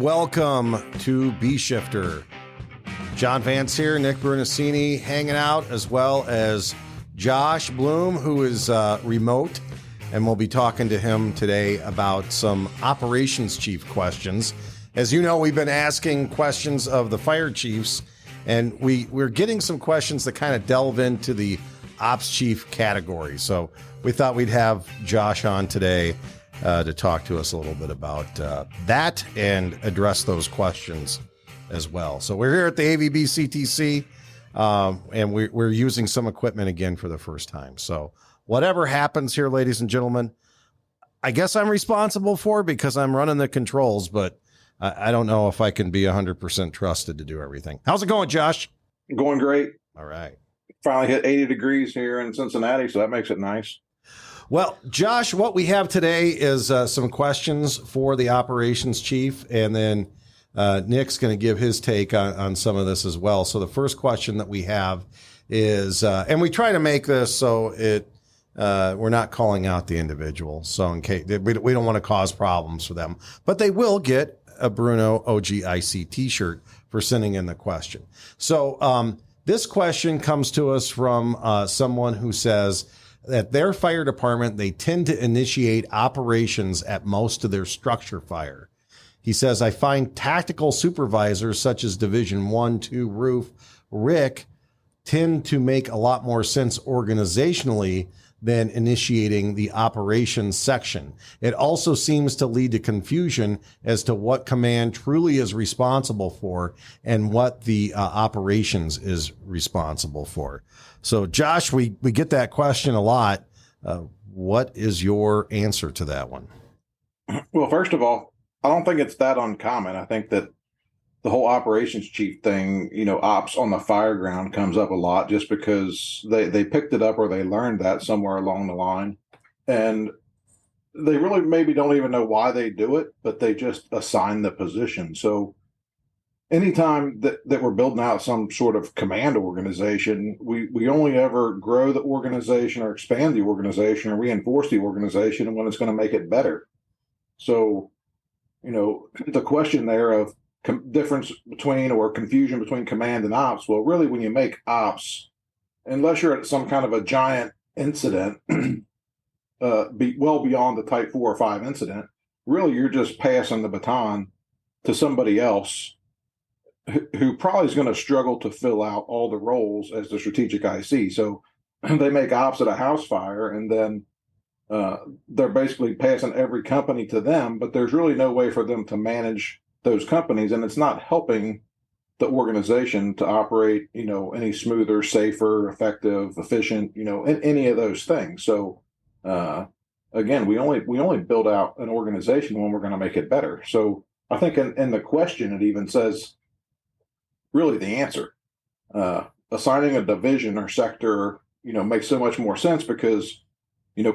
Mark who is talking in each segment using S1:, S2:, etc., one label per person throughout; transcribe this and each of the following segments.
S1: welcome to B Shifter. John Vance here, Nick Brunacini hanging out, as well as Josh Blum, who is remote, and we'll be talking to him today about some operations chief questions. As you know, we've been asking questions of the fire chiefs, and we're getting some questions that kind of delve into the ops chief category. So we thought we'd have Josh on today to talk to us a little bit about that and address those questions as well. So we're here at the AVB CTC, and we're using some equipment again for the first time. So whatever happens here, ladies and gentlemen, I guess I'm responsible for because I'm running the controls, but I don't know if I can be 100% trusted to do everything. How's it going, Josh?
S2: Going great.
S1: All right.
S2: Finally hit 80 degrees here in Cincinnati, so that makes it nice.
S1: Well, Josh, what we have today is some questions for the operations chief, and then Nick's going to give his take on some of this as well. So the first question that we have is, and we try to make this so we're not calling out the individual. So in case we don't want to cause problems for them, but they will get a Bruno OGIC t-shirt for sending in the question. So this question comes to us from someone who says that their fire department, they tend to initiate operations at most of their structure fire. He says, I find tactical supervisors such as Division 1, 2 Roof, Rick, tend to make a lot more sense organizationally than initiating the operations section. It also seems to lead to confusion as to what command truly is responsible for and what the operations is responsible for. So, Josh, we get that question a lot. What is your answer to that one?
S2: Well, first of all, I don't think it's that uncommon. I think that the whole operations chief thing, ops on the fire ground comes up a lot just because they picked it up or they learned that somewhere along the line. And they really maybe don't even know why they do it, but they just assign the position. So anytime that we're building out some sort of command organization, we only ever grow the organization or expand the organization or reinforce the organization when it's going to make it better. So, the question there of difference between or confusion between command and ops, well, really when you make ops, unless you're at some kind of a giant incident, well beyond the type 4 or 5 incident, really you're just passing the baton to somebody else who probably is going to struggle to fill out all the roles as the strategic IC. So they make ops at a house fire, and then they're basically passing every company to them, but there's really no way for them to manage those companies, and it's not helping the organization to operate, any smoother, safer, effective, efficient, any of those things. So again, we only build out an organization when we're going to make it better. So I think in the question, it even says really the answer. Assigning a division or sector, makes so much more sense because,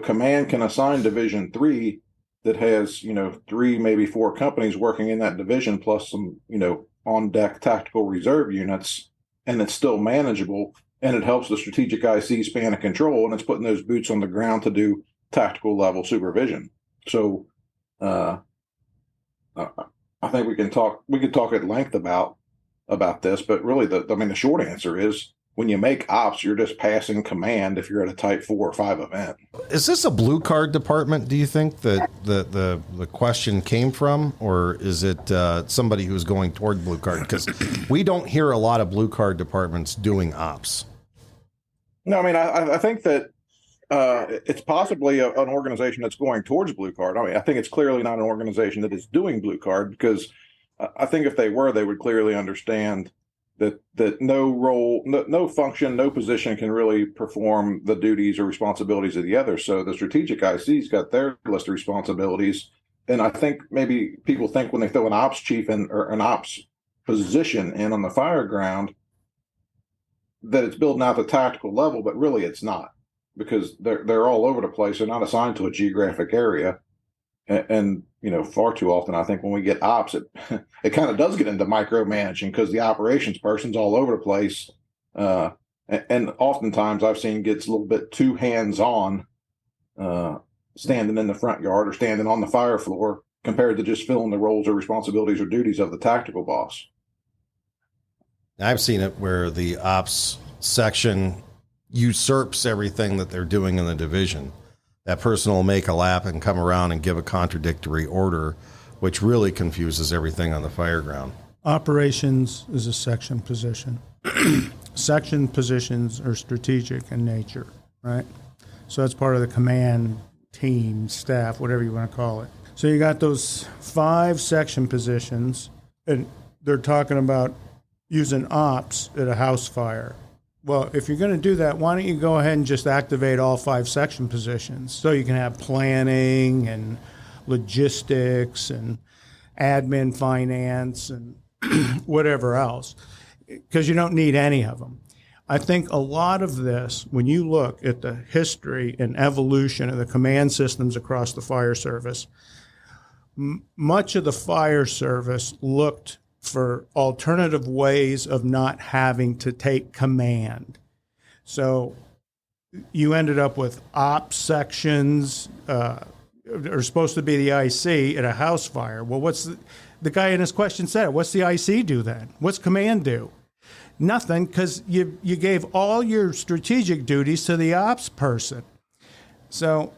S2: command can assign Division 3 that has, 3, maybe 4 companies working in that division, plus some, on deck tactical reserve units, and it's still manageable, and it helps the strategic IC span of control, and it's putting those boots on the ground to do tactical level supervision. So I think we could talk at length about this, but really the short answer is, when you make ops, you're just passing command if you're at a type 4 or 5 event.
S1: Is this a blue card department, do you think, that the question came from? Or is it somebody who's going toward blue card? Because we don't hear a lot of blue card departments doing ops.
S2: No, I think that it's possibly an organization that's going towards blue card. I think it's clearly not an organization that is doing blue card, because I think if they were, they would clearly understand that no role, no function, no position can really perform the duties or responsibilities of the other. So the strategic IC's got their list of responsibilities. And I think maybe people think when they throw an ops chief in or an ops position in on the fire ground that it's building out the tactical level, but really it's not, because they're all over the place. They're not assigned to a geographic area. And far too often, I think when we get ops, it kind of does get into micromanaging, because the operations person's all over the place. And oftentimes I've seen gets a little bit too hands-on, standing in the front yard or standing on the fire floor compared to just filling the roles or responsibilities or duties of the tactical boss.
S1: I've seen it where the ops section usurps everything that they're doing in the division. That person will make a lap and come around and give a contradictory order, which really confuses everything on the fire ground.
S3: Operations is a section position. Section positions are strategic in nature, right? So that's part of the command team, staff, whatever you want to call it. So you got those 5 section positions, and they're talking about using ops at a house fire. Well, if you're going to do that, why don't you go ahead and just activate all 5 section positions so you can have planning and logistics and admin, finance, and whatever else, because you don't need any of them. I think a lot of this, when you look at the history and evolution of the command systems across the fire service, much of the fire service looked for alternative ways of not having to take command. So you ended up with ops sections, are supposed to be the IC at a house fire. Well, what's the guy in his question said, what's the IC do then? What's command do? Nothing, because you gave all your strategic duties to the ops person. So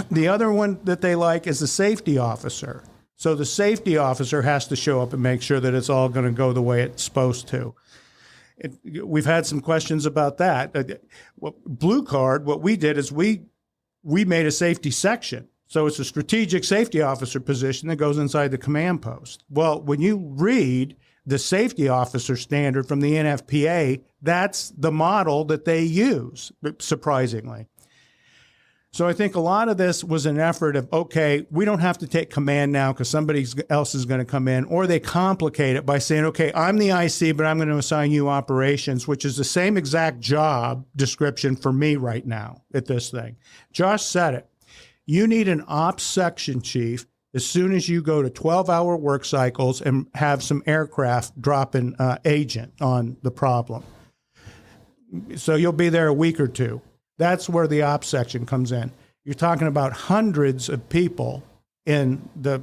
S3: the other one that they like is the safety officer. So the safety officer has to show up and make sure that it's all going to go the way it's supposed to. We've had some questions about that. Blue Card, what we did is we made a safety section. So it's a strategic safety officer position that goes inside the command post. Well, when you read the safety officer standard from the NFPA, that's the model that they use, surprisingly. So I think a lot of this was an effort of, okay, we don't have to take command now because somebody else is going to come in, or they complicate it by saying, okay, I'm the IC, but I'm going to assign you operations, which is the same exact job description for me right now at this thing. Josh said it. You need an ops section chief as soon as you go to 12-hour work cycles and have some aircraft drop an agent on the problem. So you'll be there a week or two. That's where the ops section comes in. You're talking about hundreds of people in the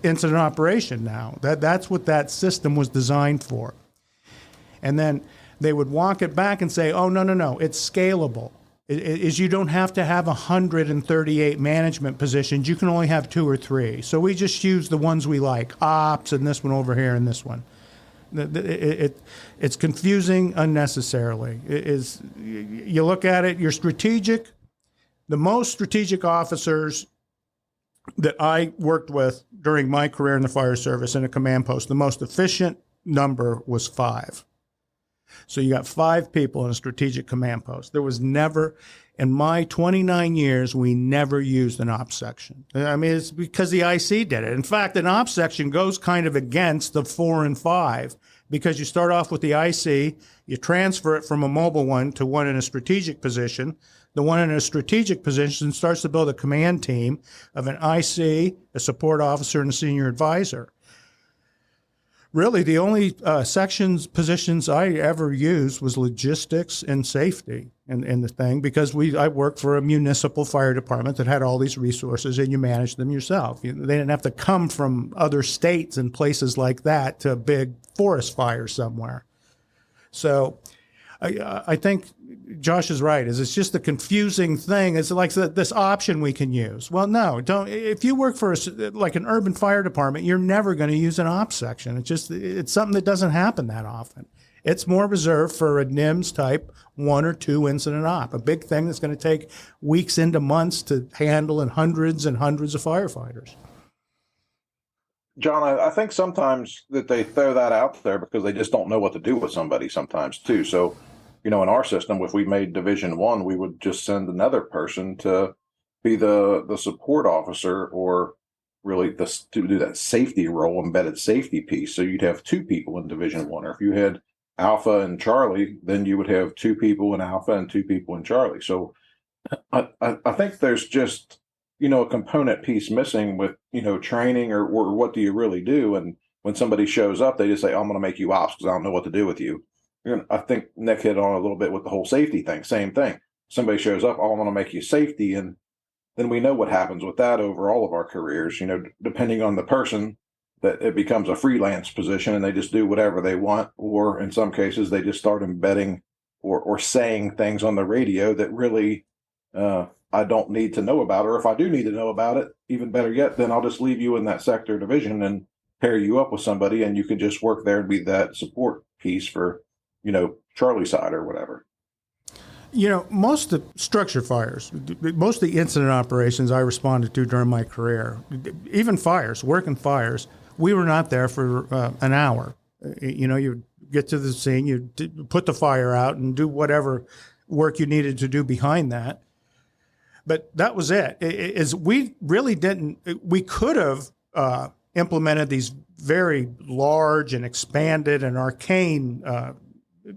S3: incident operation now. That's what that system was designed for. And then they would walk it back and say, oh, no, it's scalable. You don't have to have 138 management positions. You can only have 2 or 3. So we just use the ones we like, ops and this one over here and this one. It's confusing unnecessarily. You look at it, you're strategic. The most strategic officers that I worked with during my career in the fire service in a command post, the most efficient number was 5. So you got 5 people in a strategic command post. There was never, in my 29 years, we never used an ops section. I mean, it's because the IC did it. In fact, an ops section goes kind of against the 4 and 5 because you start off with the IC, you transfer it from a mobile one to one in a strategic position. The one in a strategic position starts to build a command team of an IC, a support officer, and a senior advisor. Really, the only positions I ever used was logistics and safety in the thing, because I worked for a municipal fire department that had all these resources, and you managed them yourself. They didn't have to come from other states and places like that to a big forest fire somewhere. So I think Josh is right. It's just a confusing thing. It's like this option we can use. Well, no, don't. If you work for like an urban fire department, you're never going to use an ops section. It's something that doesn't happen that often. It's more reserved for a NIMS type 1 or 2 incident op, a big thing that's going to take weeks into months to handle and hundreds of firefighters.
S2: John, I think sometimes that they throw that out there because they just don't know what to do with somebody sometimes too. So, in our system, if we made Division 1, we would just send another person to be the support officer, or really to do that safety role, embedded safety piece. So you'd have 2 people in Division 1. Or if you had Alpha and Charlie, then you would have 2 people in Alpha and 2 people in Charlie. So I think there's just, a component piece missing with, training or what do you really do? And when somebody shows up, they just say, I'm going to make you ops because I don't know what to do with you. I think Nick hit on a little bit with the whole safety thing. Same thing. Somebody shows up, I'm going to make you safety. And then we know what happens with that over all of our careers. Depending on the person, that it becomes a freelance position and they just do whatever they want, or in some cases they just start embedding or saying things on the radio that really I don't need to know about, or if I do need to know about it, even better yet, then I'll just leave you in that sector division and pair you up with somebody, and you can just work there and be that support piece for, Charlie's side or whatever.
S3: Most of the structure fires, most of the incident operations I responded to during my career, even fires, working fires, we were not there for an hour. You get to the scene, you put the fire out and do whatever work you needed to do behind that. But that was it. We really didn't, we could have implemented these very large and expanded and arcane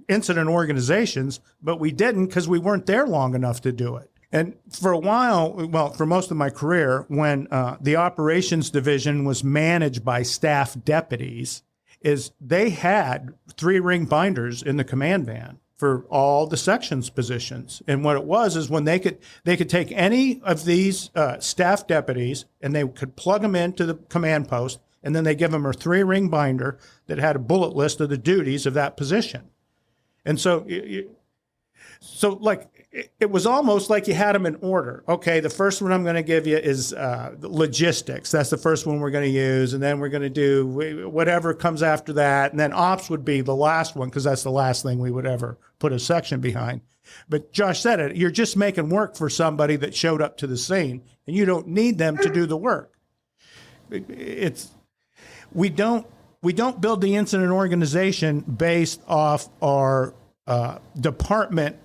S3: incident organizations, but we didn't because we weren't there long enough to do it. And for a while, for most of my career, when the operations division was managed by staff deputies, they had 3-ring binders in the command van for all the sections positions. And what it was is when they could take any of these staff deputies and they could plug them into the command post, and then they give them a 3-ring binder that had a bullet list of the duties of that position. And so it was almost like you had them in order. Okay, the first one I'm going to give you is logistics. That's the first one we're going to use. And then we're going to do whatever comes after that. And then ops would be the last one because that's the last thing we would ever put a section behind. But Josh said it, you're just making work for somebody that showed up to the scene, and you don't need them to do the work. We don't build the incident organization based off our department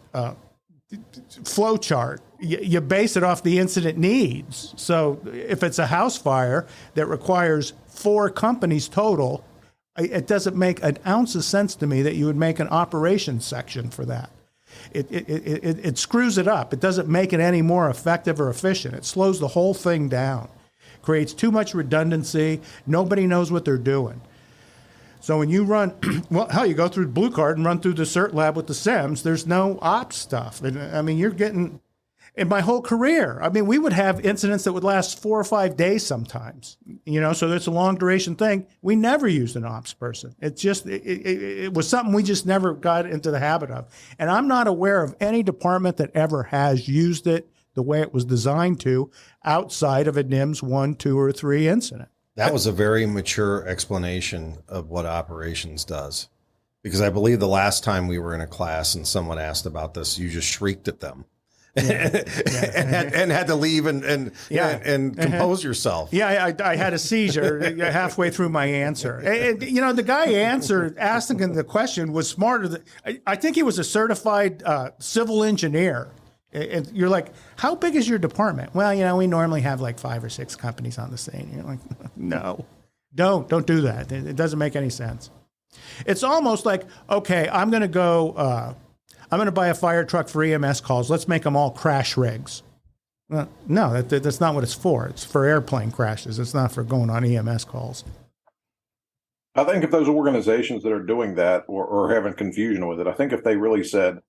S3: flow chart. You base it off the incident needs. So if it's a house fire that requires 4 companies total, it doesn't make an ounce of sense to me that you would make an operations section for that. It screws it up. It doesn't make it any more effective or efficient. It slows the whole thing down, creates too much redundancy. Nobody knows what they're doing. So when you run, you go through Blue Card and run through the CERT lab with the SIMs, there's no ops stuff. And you're getting, in my whole career, we would have incidents that would last 4 or 5 days sometimes, so it's a long duration thing. We never used an ops person. It was something we just never got into the habit of. And I'm not aware of any department that ever has used it the way it was designed to outside of a NIMS 1, 2, or 3 incident.
S1: That was a very mature explanation of what operations does, because I believe the last time we were in a class and someone asked about this, you just shrieked at them and had to leave and compose yourself.
S3: Yeah, I had a seizure halfway through my answer. And the guy asking the question was smarter. I think he was a certified civil engineer. And you're like, how big is your department? Well, we normally have like 5 or 6 companies on the scene. You're like, no, don't do that. It doesn't make any sense. It's almost like, okay, I'm going to buy a fire truck for EMS calls. Let's make them all crash rigs. Well, no, that's not what it's for. It's for airplane crashes. It's not for going on EMS calls.
S2: I think if those organizations that are doing that or having confusion with it, I think if they really said,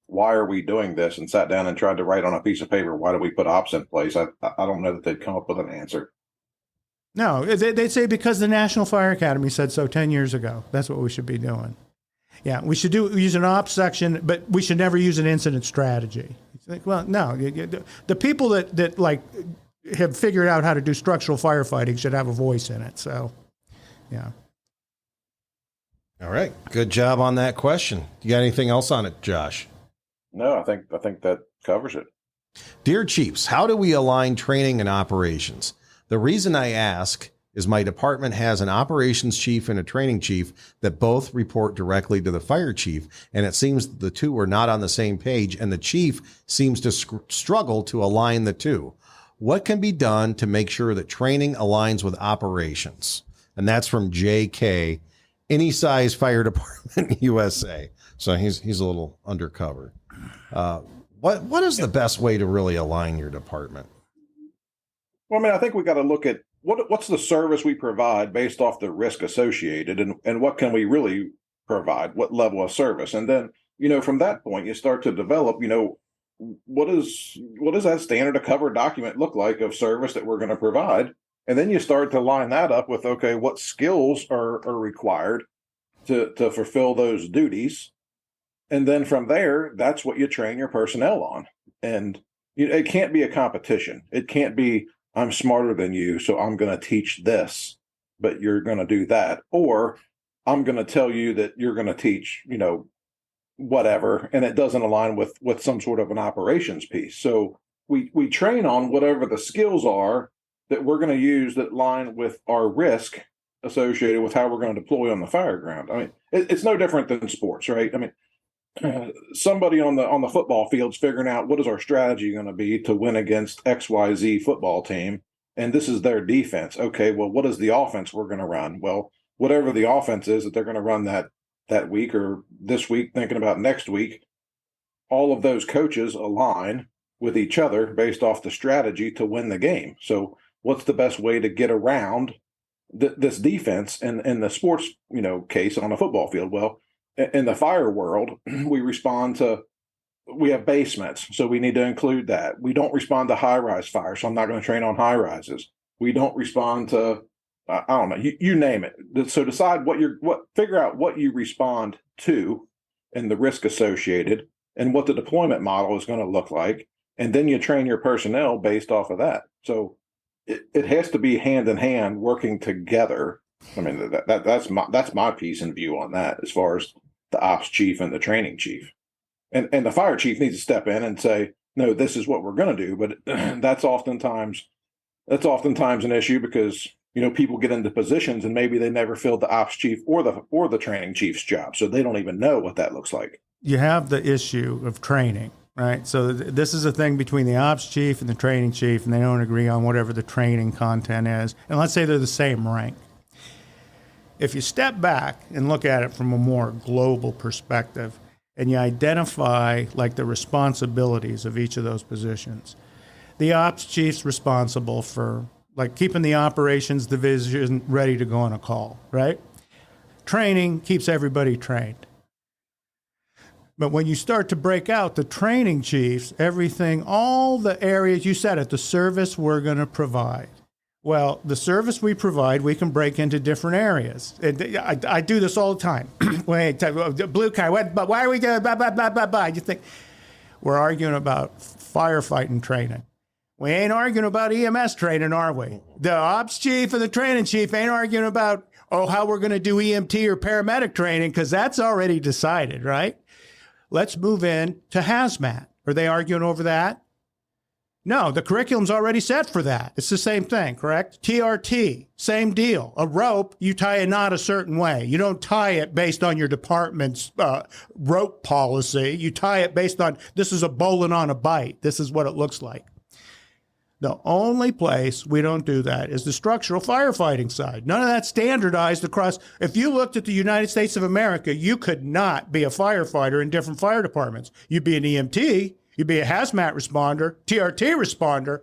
S2: why are we doing this, and sat down and tried to write on a piece of paper, why do we put ops in place? I don't know that they'd come up with an answer.
S3: No, they'd say because the National Fire Academy said so 10 years ago. That's what we should be doing. Yeah, we should use an ops section, but we should never use an incident strategy. It's like, well, no, the people that have figured out how to do structural firefighting should have a voice in it. So, yeah.
S1: All right, good job on that question. You got anything else on it, Josh?
S2: No, I think that covers it.
S1: Dear Chiefs, how do we align training and operations? The reason I ask is my department has an operations chief and a training chief that both report directly to the fire chief, and it seems the two are not on the same page, and the chief seems to struggle to align the two. What can be done to make sure that training aligns with operations? And that's from JK, Any Size Fire Department, USA. So he's a little undercover. What is the best way to really align your department?
S2: Well, I think we got to look at what's the service we provide based off the risk associated, and what can we really provide, what level of service. And then, from that point, you start to develop, what does that standard of cover document look like of service that we're going to provide? And then you start to line that up with, okay, what skills are required to fulfill those duties. And then from there, that's what you train your personnel on. And it can't be a competition. It can't be, I'm smarter than you, so I'm going to teach this, but you're going to do that. Or I'm going to tell you that you're going to teach, whatever, and it doesn't align with some sort of an operations piece. So we train on whatever the skills are that we're going to use that line with our risk associated with how we're going to deploy on the fire ground. I mean, it's no different than sports, right? I mean, somebody on the football field's figuring out what is our strategy going to be to win against XYZ football team, and this is their defense. Okay, well, what is the offense we're going to run? Well, whatever the offense is that they're going to run that week or this week, thinking about next week, all of those coaches align with each other based off the strategy to win the game. So what's the best way to get around this defense in the sports, case on a football field? Well, in the fire world, we have basements, so we need to include that. We don't respond to high-rise fire, so I'm not going to train on high-rises. We don't respond to, I don't know, you name it. So decide figure out what you respond to and the risk associated and what the deployment model is going to look like. And then you train your personnel based off of that. So it has to be hand in hand working together. I mean, that's my piece and view on that as far as the ops chief and the training chief. And the fire chief needs to step in and say, no, this is what we're going to do. But that's oftentimes an issue because, people get into positions and maybe they never filled the ops chief or the training chief's job. So they don't even know what that looks like.
S3: You have the issue of training, right? So this is a thing between the ops chief and the training chief, and they don't agree on whatever the training content is. And let's say they're the same rank. If you step back and look at it from a more global perspective and you identify like the responsibilities of each of those positions, the ops chief's responsible for like keeping the operations division ready to go on a call, right? Training keeps everybody trained. But when you start to break out the training chiefs, everything, all the areas, you said it, the service we're going to provide. Well, the service we provide, we can break into different areas. I do this all the time. Wait, blue card, but why are we doing blah, blah, blah, blah, blah? You think we're arguing about firefighting training. We ain't arguing about EMS training, are we? The ops chief and the training chief ain't arguing about, how we're going to do EMT or paramedic training, because that's already decided, right? Let's move in to hazmat. Are they arguing over that? No, the curriculum's already set for that. It's the same thing, correct? TRT, same deal. A rope, you tie a knot a certain way. You don't tie it based on your department's rope policy. You tie it based on, this is a bowling on a bite. This is what it looks like. The only place we don't do that is the structural firefighting side. None of that's standardized across. If you looked at the United States of America, you could not be a firefighter in different fire departments. You'd be an EMT, you'd be a hazmat responder, TRT responder.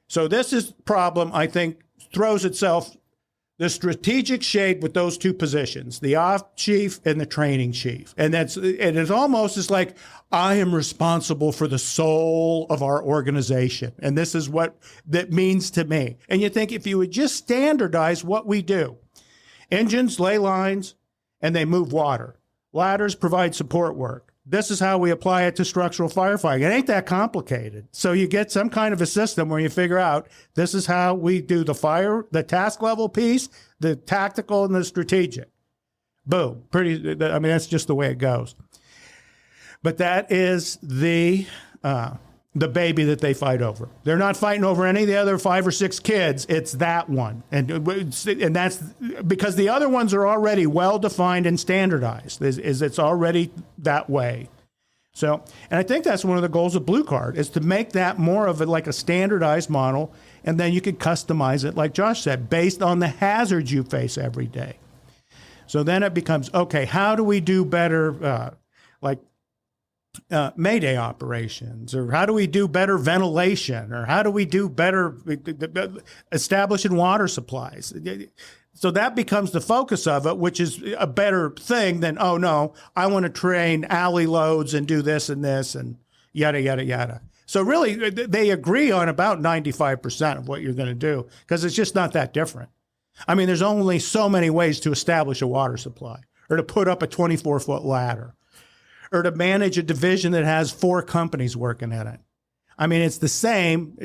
S3: So this is problem, I think, throws itself the strategic shade with those two positions, the ops chief and the training chief. And it's almost as like, I am responsible for the soul of our organization. And this is what that means to me. And you think if you would just standardize what we do, engines lay lines and they move water. Ladders provide support work. This is how we apply it to structural firefighting. It ain't that complicated. So you get some kind of a system where you figure out this is how we do the task level piece, the tactical and the strategic. Boom. That's just the way it goes. But that is the baby that they fight over. They're not fighting over any of the other 5 or 6 kids. It's that one. And that's because the other ones are already well-defined and standardized. It's already that way. So, and I think that's one of the goals of Blue Card is to make that more of like a standardized model. And then you could customize it, like Josh said, based on the hazards you face every day. So then it becomes, okay, how do we do better, Mayday operations, or how do we do better ventilation, or how do we do better establishing water supplies? So that becomes the focus of it, which is a better thing than, oh no, I want to train alley loads and do this and this. And yada, yada, yada. So really, they agree on about 95% of what you're going to do because it's just not that different. I mean, there's only so many ways to establish a water supply or to put up a 24-foot ladder or to manage a division that has 4 companies working in it. I mean, it's the same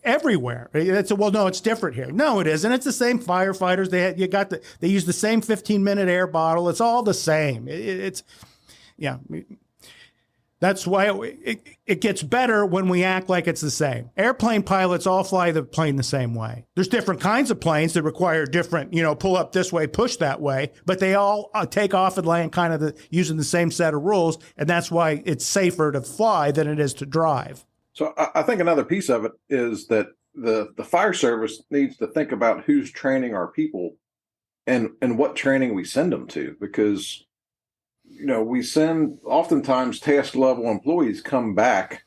S3: everywhere. Well, no, it's different here. No, it isn't. It's the same firefighters. They use the same 15-minute air bottle. It's all the same. Yeah. That's why it gets better when we act like it's the same. Airplane pilots all fly the plane the same way. There's different kinds of planes that require different, pull up this way, push that way, but they all take off and land kind of using the same set of rules, and that's why it's safer to fly than it is to drive.
S2: So I think another piece of it is that the fire service needs to think about who's training our people and what training we send them to, because we send oftentimes task level employees come back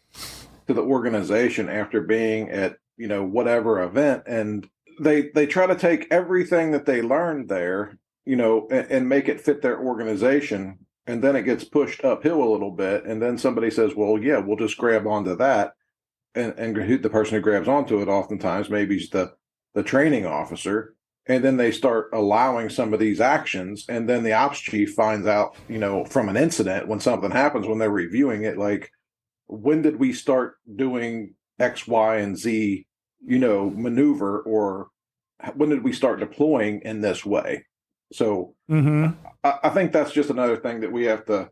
S2: to the organization after being at, whatever event. And they try to take everything that they learned there, and make it fit their organization. And then it gets pushed uphill a little bit. And then somebody says, well, yeah, we'll just grab onto that. And the person who grabs onto it oftentimes maybe is the training officer. And then they start allowing some of these actions. And then the ops chief finds out, from an incident when something happens, when they're reviewing it, like, when did we start doing X, Y, and Z, maneuver, or when did we start deploying in this way? So I think that's just another thing that we have to,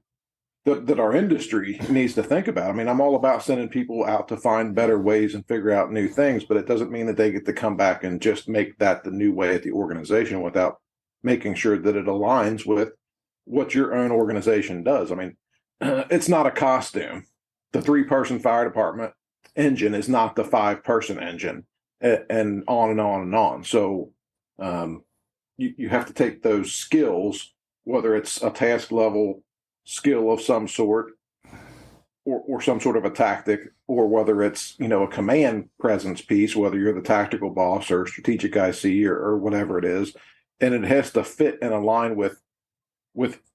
S2: that our industry needs to think about. I mean, I'm all about sending people out to find better ways and figure out new things, but it doesn't mean that they get to come back and just make that the new way at the organization without making sure that it aligns with what your own organization does. I mean, it's not a costume. The 3-person fire department engine is not the 5-person engine, and on and on and on. So you have to take those skills, whether it's a task level skill of some sort or some sort of a tactic, or whether it's, a command presence piece, whether you're the tactical boss or strategic IC or whatever it is. And it has to fit and align with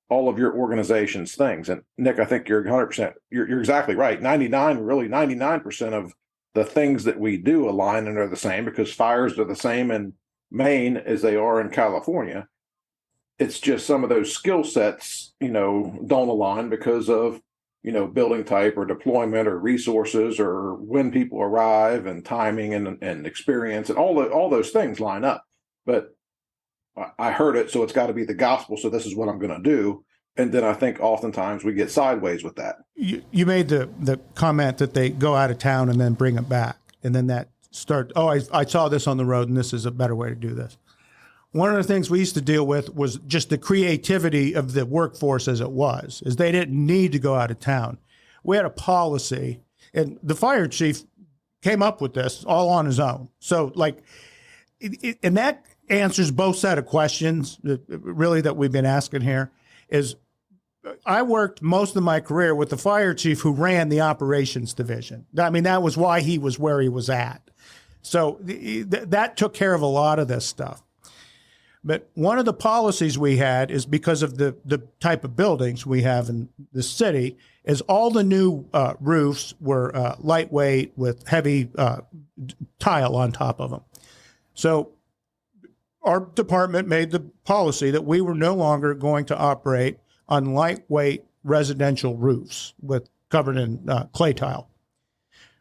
S2: all of your organization's things. And Nick, I think you're 100%, you're exactly right. 99% of the things that we do align and are the same, because fires are the same in Maine as they are in California. It's just some of those skill sets, don't align because of, building type or deployment or resources or when people arrive and timing and experience, and all those things line up. But I heard it, so it's got to be the gospel. So this is what I'm going to do. And then I think oftentimes we get sideways with that.
S3: You made the comment that they go out of town and then bring it back. And then that I saw this on the road and this is a better way to do this. One of the things we used to deal with was just the creativity of the workforce as it was, is they didn't need to go out of town. We had a policy, and the fire chief came up with this all on his own. So, and that answers both set of questions, really, that we've been asking here, is I worked most of my career with the fire chief who ran the operations division. I mean, that was why he was where he was at. So that took care of a lot of this stuff. But one of the policies we had is, because of the type of buildings we have in the city, is all the new roofs were lightweight with heavy tile on top of them. So our department made the policy that we were no longer going to operate on lightweight residential roofs covered in clay tile,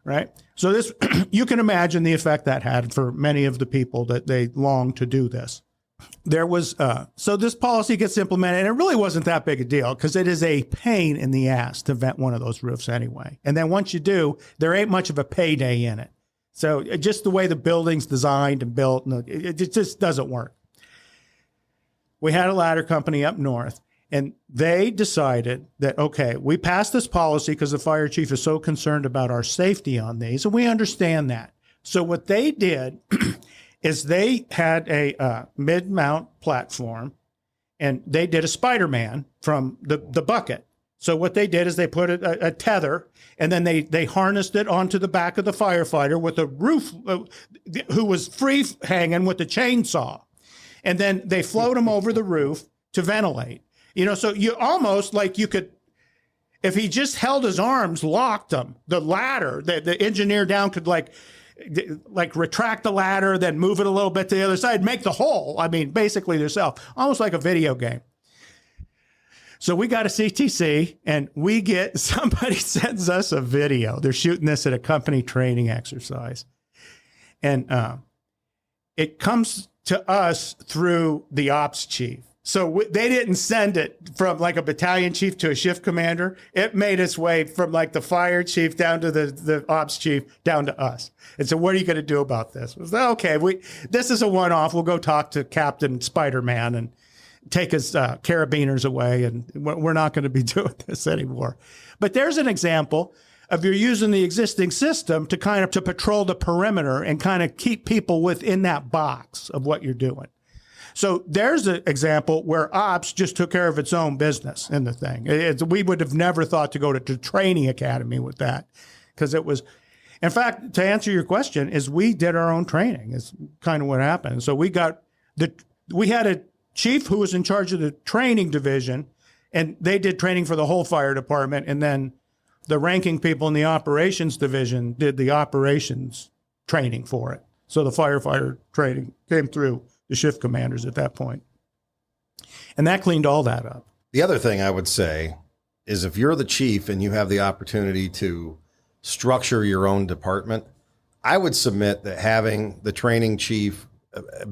S3: right? So this, you can imagine the effect that had for many of the people that they longed to do this. There was, so this policy gets implemented, and it really wasn't that big a deal because it is a pain in the ass to vent one of those roofs anyway. And then once you do, there ain't much of a payday in it. So just the way the building's designed and built, it just doesn't work. We had a ladder company up north, and they decided that, okay, we passed this policy because the fire chief is so concerned about our safety on these, and we understand that. So what they did is they had a mid-mount platform, and they did a Spider-Man from the bucket. So what they did is they put a tether, and then they harnessed it onto the back of the firefighter with a roof, who was free hanging with the chainsaw. And then they float him over the roof to ventilate. So you almost like you could, if he just held his arms, locked them, the ladder, the engineer down could like retract the ladder, then move it a little bit to the other side, make the hole. I mean, basically yourself, almost like a video game. So we got a CTC, and somebody sends us a video. They're shooting this at a company training exercise. And it comes to us through the ops chief. So they didn't send it from like a battalion chief to a shift commander. It made its way from like the fire chief down to the ops chief down to us. And so what are you going to do about this? We said, okay, this is a one-off. We'll go talk to Captain Spider-Man and take his carabiners away, and we're not going to be doing this anymore. But there's an example of you're using the existing system to kind of to patrol the perimeter and kind of keep people within that box of what you're doing. So there's an example where ops just took care of its own business in the thing. We would have never thought to go to training academy with that, because it was, in fact, to answer your question, is we did our own training is kind of what happened. So we had a chief who was in charge of the training division, and they did training for the whole fire department. And then the ranking people in the operations division did the operations training for it. So the firefighter training came through the shift commanders at that point. And that cleaned all that up.
S1: The other thing I would say is if you're the chief and you have the opportunity to structure your own department, I would submit that having the training chief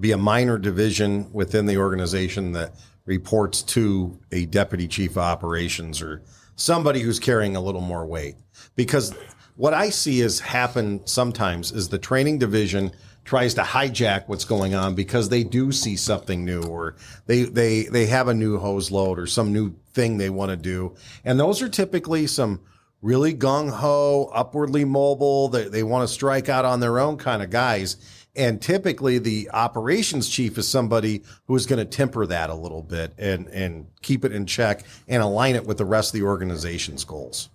S1: be a minor division within the organization that reports to a deputy chief of operations or somebody who's carrying a little more weight. Because what I see is happen sometimes is the training division tries to hijack what's going on because they do see something new, or they have a new hose load or some new thing they want to do. And those are typically some really gung-ho, upwardly mobile, they want to strike out on their own kind of guys. And typically the operations chief is somebody who is going to temper that a little bit and keep it in check and align it with the rest of the organization's goals.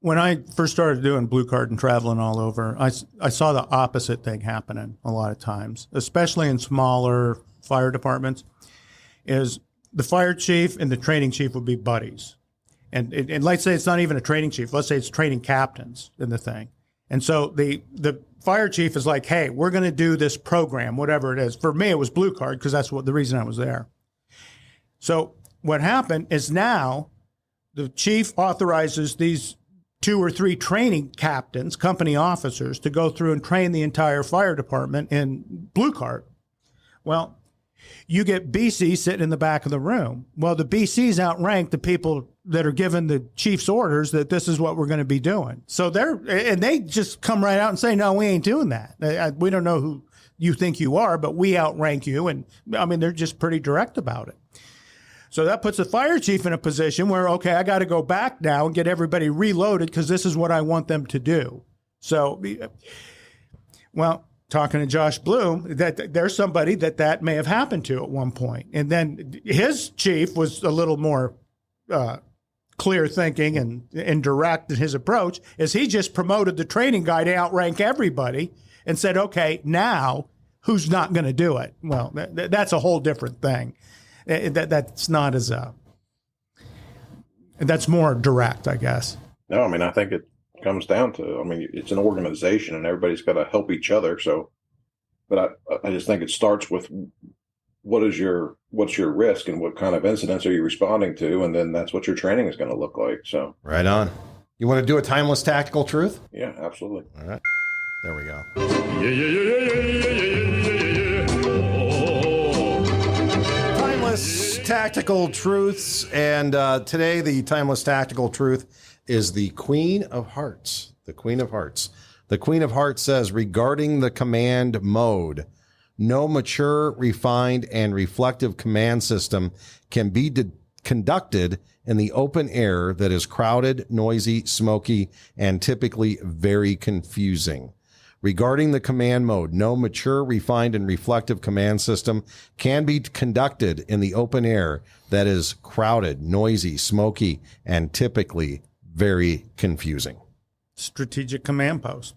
S3: When I first started doing blue card and traveling all over, I saw the opposite thing happening a lot of times, especially in smaller fire departments, is the fire chief and the training chief would be buddies. And let's say it's not even a training chief. Let's say it's training captains in the thing. And so the fire chief is like, hey, we're going to do this program, whatever it is. For me, it was blue card because that's the reason I was there. So what happened is now the chief authorizes these 2 or 3 training captains, company officers, to go through and train the entire fire department in blue card. Well, you get BC sitting in the back of the room. Well, the BCs outrank the people that are given the chief's orders that this is what we're going to be doing. So they just come right out and say, no, we ain't doing that. We don't know who you think you are, but we outrank you. And I mean, they're just pretty direct about it. So that puts the fire chief in a position where, okay, I got to go back now and get everybody reloaded because this is what I want them to do. So, well, talking to Josh Blum, that there's somebody that may have happened to at one point. And then his chief was a little more clear thinking and direct in his approach, as he just promoted the training guy to outrank everybody and said, okay, now who's not going to do it? Well, that's a whole different thing. That's not as that's more direct, I guess.
S2: No, I mean, I think it comes down to, I mean, it's an organization and everybody's got to help each other. So, but I just think it starts with what's your risk and what kind of incidents are you responding to? And then that's what your training is going to look like. So
S1: right on. You want to do a timeless tactical truth?
S2: Yeah, absolutely.
S1: All right. There we go. Timeless tactical truths. And today the timeless tactical truth is the Queen of Hearts. The Queen of Hearts. The Queen of Hearts says, regarding the command mode, no mature, refined, and reflective command system can be conducted in the open air that is crowded, noisy, smoky, and typically very confusing. Regarding the command mode, no mature, refined, and reflective command system can be conducted in the open air that is crowded, noisy, smoky, and typically very confusing.
S3: Strategic command post.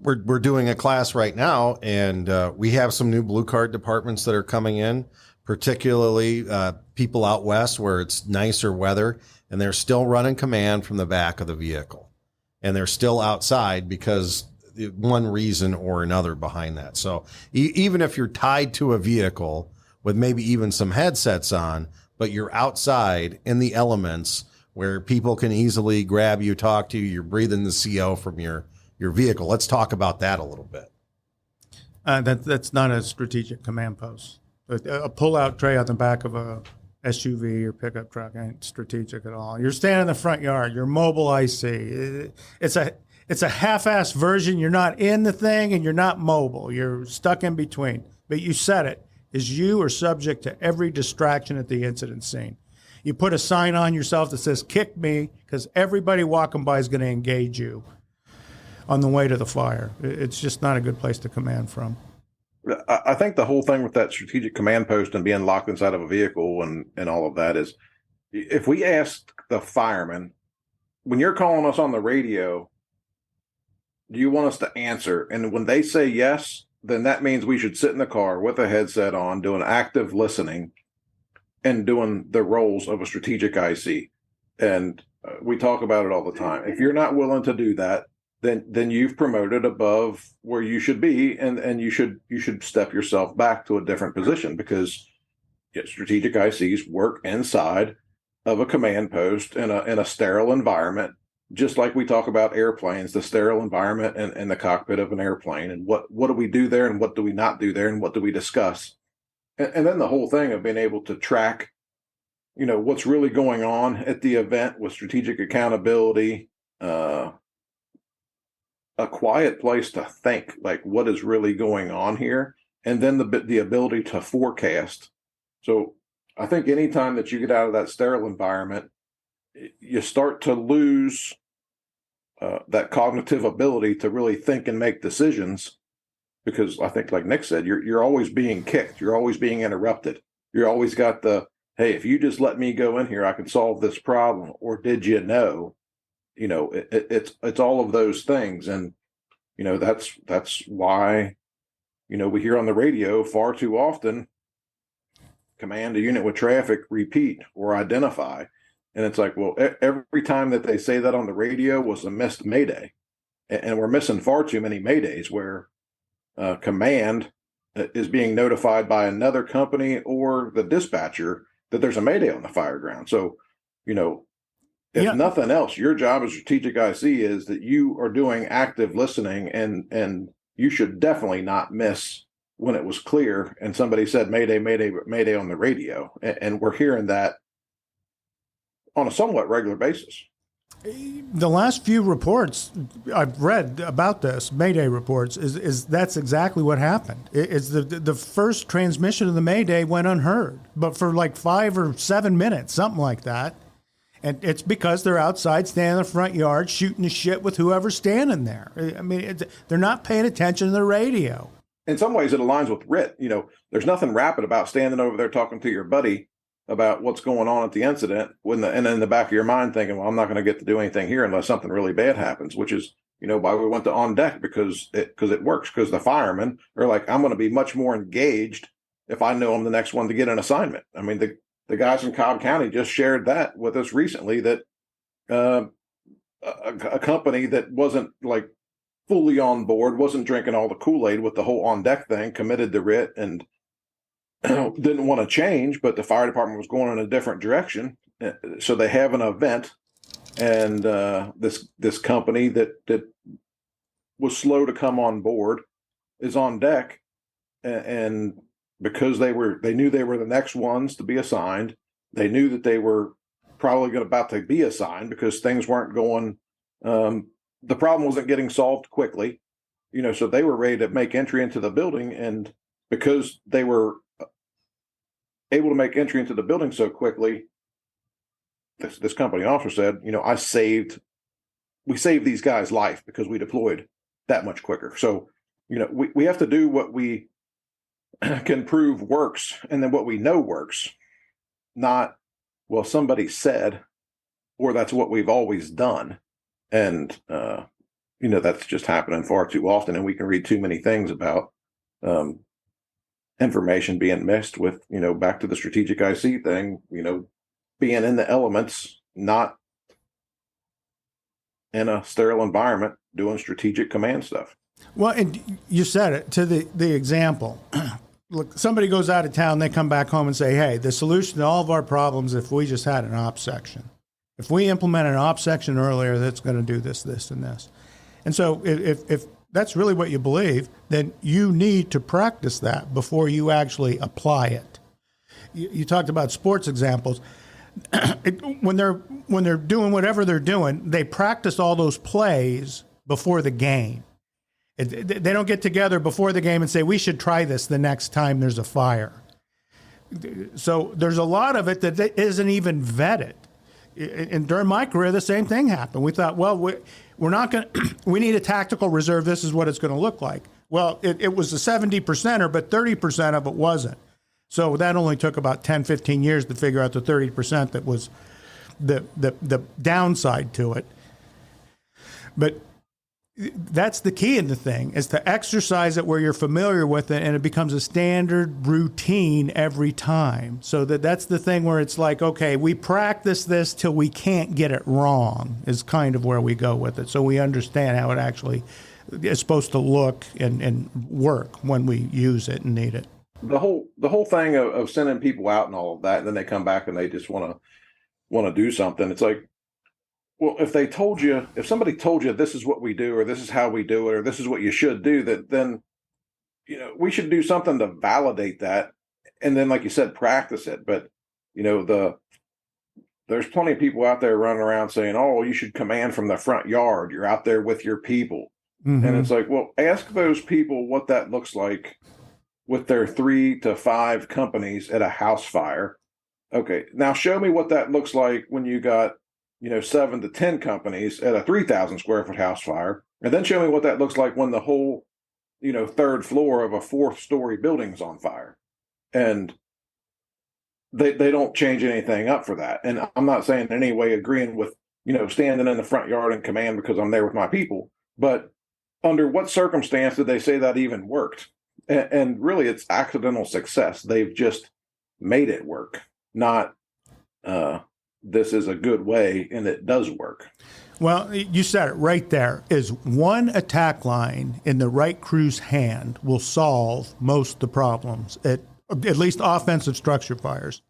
S1: We're doing a class right now, and we have some new blue card departments that are coming in particularly people out west where it's nicer weather, and they're still running command from the back of the vehicle. And they're still outside because one reason or another behind that. So even if you're tied to a vehicle with maybe even some headsets on, but you're outside in the elements where people can easily grab you, talk to you, you're breathing the CO from your vehicle. Let's talk about that a little bit.
S3: That's not a strategic command post. A pull-out tray on the back of a SUV or pickup truck ain't strategic at all. You're standing in the front yard. You're mobile IC. It's a half-assed version. You're not in the thing and you're not mobile. You're stuck in between. But you said it, is you are subject to every distraction at the incident scene. You put a sign on yourself that says, kick me, because everybody walking by is going to engage you on the way to the fire. It's just not a good place to command from.
S2: I think the whole thing with that strategic command post and being locked inside of a vehicle and all of that is, if we ask the firemen, when you're calling us on the radio, do you want us to answer? And when they say yes, then that means we should sit in the car with a headset on, doing active listening and doing the roles of a strategic IC. And we talk about it all the time. If you're not willing to do that, then you've promoted above where you should be, and you should step yourself back to a different position, because strategic ICs work inside of a command post in a sterile environment, just like we talk about airplanes, the sterile environment and the cockpit of an airplane, and what do we do there and what do we not do there and what do we discuss, and then the whole thing of being able to track, what's really going on at the event with strategic accountability. A quiet place to think, like, what is really going on here, and then the ability to forecast. So I think anytime that you get out of that sterile environment, you start to lose that cognitive ability to really think and make decisions, because I think, like Nick said, you're always being kicked, you're always being interrupted, you're always got the, hey, if you just let me go in here, I can solve this problem, or did you know? It's all of those things. And, that's why, we hear on the radio far too often, command a unit with traffic, repeat or identify. And it's like, well, every time that they say that on the radio was a missed mayday. And we're missing far too many maydays where command is being notified by another company or the dispatcher that there's a mayday on the fire ground. So, if nothing else, your job as strategic IC is that you are doing active listening, and you should definitely not miss when it was clear and somebody said mayday, mayday, mayday on the radio. And we're hearing that on a somewhat regular basis.
S3: The last few reports I've read about this, Mayday reports, is that's exactly what happened. It's the first transmission of the Mayday went unheard, but for like 5 or 7 minutes, something like that. And it's because they're outside, standing in the front yard, shooting the shit with whoever's standing there. I mean, they're not paying attention to the radio.
S2: In some ways, it aligns with RIT. There's nothing rapid about standing over there talking to your buddy about what's going on at the incident, and in the back of your mind thinking, well, I'm not going to get to do anything here unless something really bad happens, which is, why we went to on deck, because it works, because the firemen are like, I'm going to be much more engaged if I know I'm the next one to get an assignment. I mean, the guys in Cobb County just shared that with us recently, that a company that wasn't like fully on board, wasn't drinking all the Kool-Aid with the whole on deck thing, committed to RIT and didn't want to change, but the fire department was going in a different direction. So they have an event, and this company that was slow to come on board is on deck, and because they knew they were the next ones to be assigned. They knew that they were probably about to be assigned because things weren't going. The problem wasn't getting solved quickly, so they were ready to make entry into the building. And because they were able to make entry into the building so quickly, this company officer said, we saved these guys' life because we deployed that much quicker. So, we have to do what we can prove works, and then what we know works, not, well, somebody said, or that's what we've always done. And, that's just happening far too often. And we can read too many things about information being mixed with, back to the strategic IC thing, being in the elements, not in a sterile environment doing strategic command stuff.
S3: Well, and you said it to the example. Look, somebody goes out of town, they come back home and say, hey, the solution to all of our problems, if we just had an ops section. If we implement an ops section earlier, that's going to do this, this, and this. And so if that's really what you believe, then you need to practice that before you actually apply it. You talked about sports examples. When they're doing whatever they're doing, they practice all those plays before the game. They don't get together before the game and say, we should try this the next time there's a fire. So there's a lot of it that isn't even vetted. And during my career, the same thing happened. We thought, well, we're not going to, we need a tactical reserve. This is what it's going to look like. Well, it was a 70%er, but 30% of it wasn't. So that only took about 10, 15 years to figure out the 30% that was the downside to it. But that's the key in the thing, is to exercise it where you're familiar with it, and it becomes a standard routine every time. So that's the thing where it's like, okay, we practice this till we can't get it wrong, is kind of where we go with it. So we understand how it actually is supposed to look and work when we use it and need it.
S2: The whole thing of sending people out and all of that, and then they come back and they just want to do something. It's like, well, if somebody told you this is what we do, or this is how we do it, or this is what you should do, then we should do something to validate that, and then, like you said, practice it. But there's plenty of people out there running around saying, "Oh, you should command from the front yard. You're out there with your people," and it's like, well, ask those people what that looks like with their 3 to 5 companies at a house fire. Okay, now show me what that looks like when you got 7 to 10 companies at a 3,000 square foot house fire. And then show me what that looks like when the whole, 3rd floor of a 4th story building is on fire. And they don't change anything up for that. And I'm not saying in any way agreeing with, standing in the front yard in command because I'm there with my people. But under what circumstance did they say that even worked? And really, it's accidental success. They've just made it work, not this is a good way, and it does work.
S3: Well, you said it right there, is one attack line in the right crew's hand will solve most of the problems, at least offensive structure fires.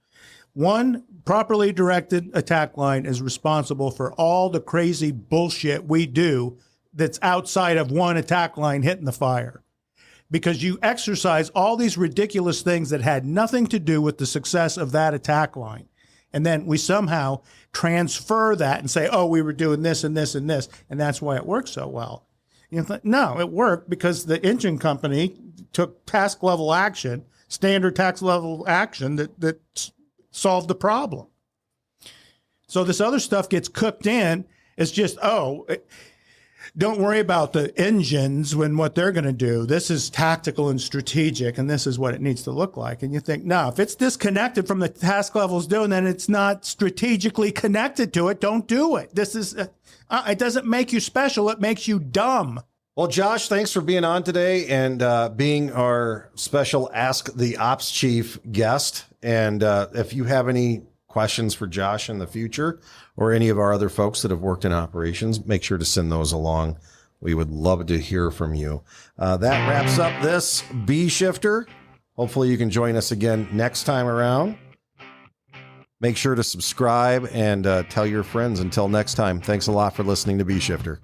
S3: One properly directed attack line is responsible for all the crazy bullshit we do that's outside of one attack line hitting the fire. Because you exercise all these ridiculous things that had nothing to do with the success of that attack line. And then we somehow transfer that and say, oh, we were doing this and this and this, and that's why it worked so well. No, it worked because the engine company took task level action, standard task level action that solved the problem. So this other stuff gets cooked in. It's just, don't worry about the engines when what they're going to do. This is tactical and strategic, and this is what it needs to look like. And you think, no, if it's disconnected from the task levels doing, then it's not strategically connected to it. Don't do it. This is, it doesn't make you special. It makes you dumb.
S1: Well, Josh, thanks for being on today and being our special Ask the Ops Chief guest. And if you have any questions for Josh in the future, or any of our other folks that have worked in operations, make sure to send those along. We would love to hear from you. That wraps up this B Shifter. Hopefully you can join us again next time around. Make sure to subscribe and tell your friends. Until next time, thanks a lot for listening to B Shifter.